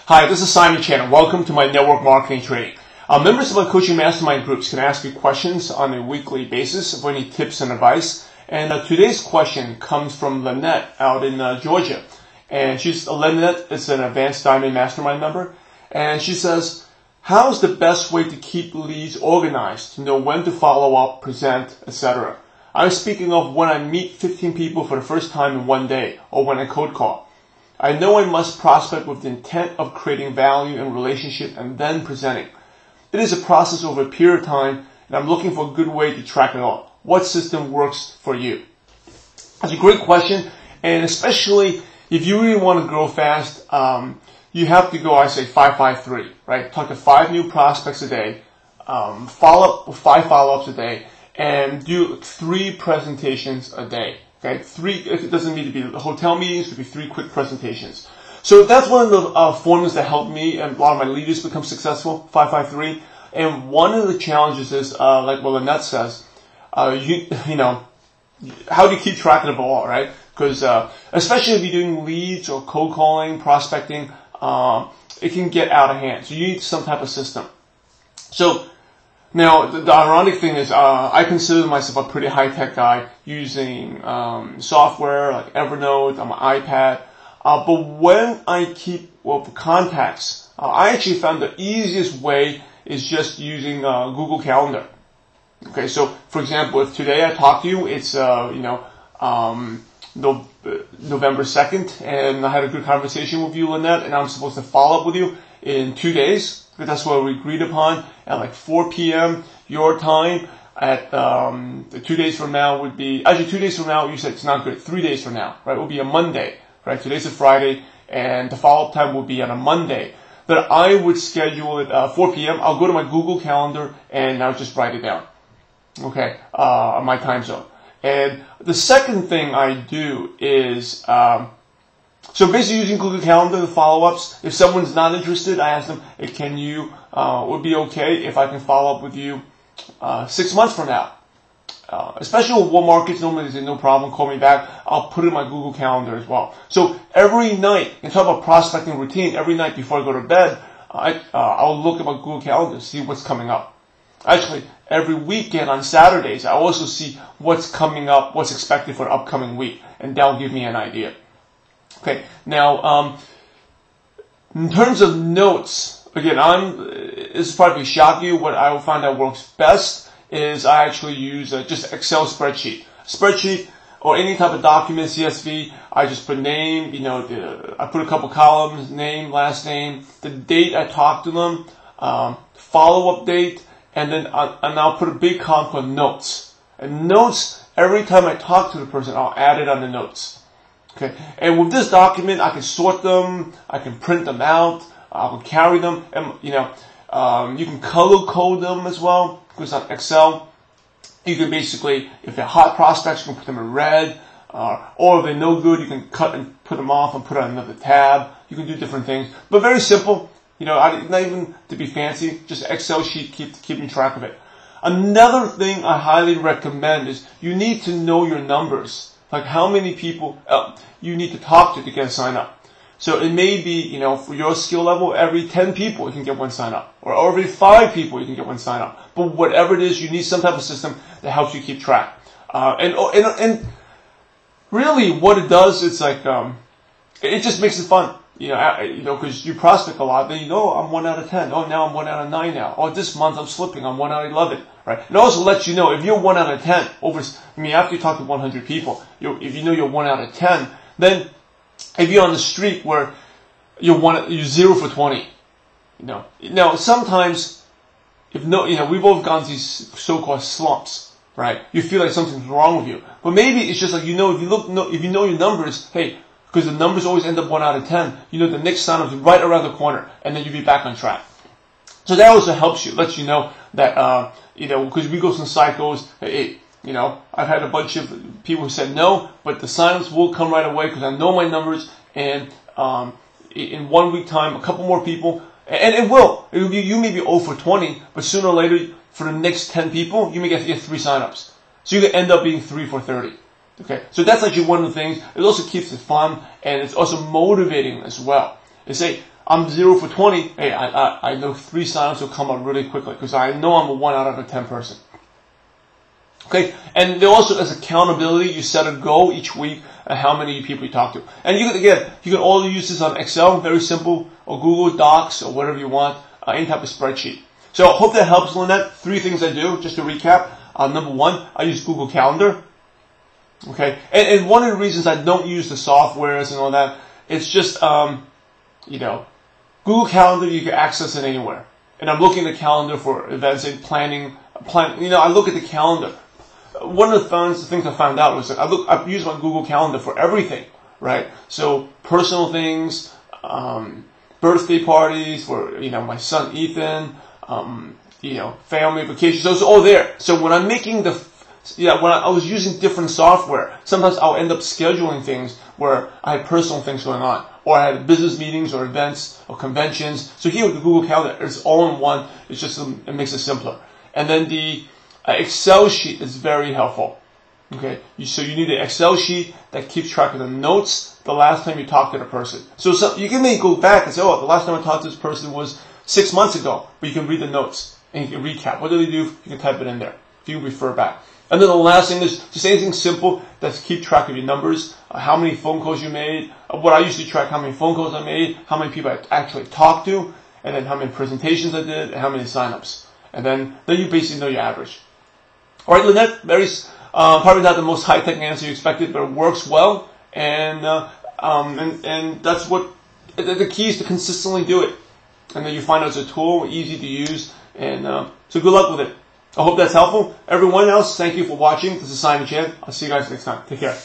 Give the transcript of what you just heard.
Hi, this is Simon Chan, and welcome to my network marketing training. Members of my coaching mastermind groups can ask me questions on a weekly basis for any tips and advice. And today's question comes from Lynette out in Georgia. And Lynette is an advanced diamond mastermind member. And she says, how is the best way to keep leads organized, to know when to follow up, present, etc.? I'm speaking of when I meet 15 people for the first time in one day, or when I cold call. I know I must prospect with the intent of creating value and relationship and then presenting. It is a process over a period of time, and I'm looking for a good way to track it all. What system works for you? That's a great question, and especially if you really want to grow fast, you have to go, I say, 5-5-3, right? Talk to 5 new prospects a day, follow up with 5 follow-ups a day, and do 3 presentations a day. Okay, 3, it doesn't need to be hotel meetings, it could be 3 quick presentations. So that's one of the formulas that helped me and a lot of my leaders become successful, 5-5-3. And one of the challenges is, like what Lynette says, you know, how do you keep track of it all, right? Because especially if you're doing leads or cold calling, prospecting, it can get out of hand. So you need some type of system. So now, the ironic thing is, I consider myself a pretty high-tech guy using software like Evernote on my iPad. But when I keep contacts, I actually found the easiest way is just using Google Calendar. Okay, so for example, if today I talk to you, it's November 2nd, and I had a good conversation with you, Lynette, and I'm supposed to follow up with you in 2 days. That's what we agreed upon at like 4 p.m. your time. At 2 days from now would be, actually 2 days from now, you said it's not good. 3 days from now, right, will be a Monday, right? Today's a Friday, and the follow-up time will be on a Monday. But I would schedule it 4 p.m. I'll go to my Google Calendar and I'll just write it down, okay, on my time zone. And the second thing I do is, so basically using Google Calendar, the follow-ups, if someone's not interested, I ask them, hey, can you, would be okay if I can follow up with you 6 months from now? Especially with warm markets, normally they say, no problem, call me back. I'll put it in my Google Calendar as well. So every night, and talk about prospecting routine, every night before I go to bed, I'll look at my Google Calendar, see what's coming up. Actually, every weekend on Saturdays, I also see what's coming up, what's expected for the upcoming week, and that'll give me an idea. Okay, now, in terms of notes, again, this is probably shock you. What I will find that works best is I actually use just Excel spreadsheet. Spreadsheet or any type of document, CSV, I just put name, I put a couple columns, name, last name, the date I talked to them, follow-up date, and then I'll put a big column called notes. And notes, every time I talk to the person, I'll add it on the notes. Okay, and with this document, I can sort them, I can print them out, I can carry them, and you can color code them as well, because on Excel, you can basically, if they're hot prospects, you can put them in red, or if they're no good, you can cut and put them off and put on another tab. You can do different things, but very simple. Not even to be fancy, just Excel sheet, keeping track of it. Another thing I highly recommend is you need to know your numbers. Like how many people you need to talk to get a sign up. So it may be, for your skill level, every 10 people you can get one sign up. Or every 5 people you can get one sign up. But whatever it is, you need some type of system that helps you keep track. And really what it does, it's like, it just makes it fun. Because you prospect a lot, then I'm 1 out of 10. Oh, now I'm 1 out of 9 now. Oh, this month I'm slipping, I'm 1 out of 11. Right? It also lets you know if you're 1 out of 10 after you talk to 100 people, if you know you're 1 out of 10, then if you're on the streak where you're 0 for 20, Now sometimes we've all gone through these so-called slumps, right? You feel like something's wrong with you, but maybe it's just like if you know your numbers, hey. Because the numbers always end up 1 out of 10. The next sign-up is right around the corner, and then you'll be back on track. So that also helps you, lets you know that, because we go through cycles, hey, I've had a bunch of people who said no, but the sign-ups will come right away because I know my numbers, and in 1 week time, a couple more people, and it will be, you may be 0 for 20, but sooner or later, for the next 10 people, you may get 3 sign-ups. So you can end up being 3 for 30. Okay, so that's actually one of the things. It also keeps it fun, and it's also motivating as well. They say, I'm 0 for 20, hey, I know 3 signups will come up really quickly because I know I'm a 1 out of a 10 person. Okay, and there also is accountability. You set a goal each week and how many people you talk to. And you can all use this on Excel, very simple, or Google Docs, or whatever you want, any type of spreadsheet. So I hope that helps, Lynette. 3 things I do, just to recap. Number 1, I use Google Calendar. Okay, and one of the reasons I don't use the softwares and all that, it's just, Google Calendar, you can access it anywhere. And I'm looking at the calendar for events and planning. I look at the calendar. One of the things I found out was that I use my Google Calendar for everything, right? So personal ththings, birthday parties for, my son Ethan, family vacations. So it's all there. So when I'm making when I was using different software, sometimes I'll end up scheduling things where I had personal things going on, or I had business meetings or events or conventions. So here with the Google Calendar, it's all in one. It's just, it makes it simpler. And then the Excel sheet is very helpful. Okay, so you need an Excel sheet that keeps track of the notes the last time you talked to the person. So you can maybe go back and say, oh, the last time I talked to this person was 6 months ago, but you can read the notes and you can recap. What did they do? You can type it in there. You can refer back. And then the last thing is just anything simple that's keep track of your numbers, how many phone calls you made. What I usually track, how many phone calls I made, how many people I actually talked to, and then how many presentations I did, and how many signups. And then you basically know your average. All right, Lynette, probably not the most high-tech answer you expected, but it works well. And that's what the key is, to consistently do it. And then you find out it's a tool, easy to use, and so good luck with it. I hope that's helpful. Everyone else, thank you for watching. This is Simon Chan. I'll see you guys next time. Take care.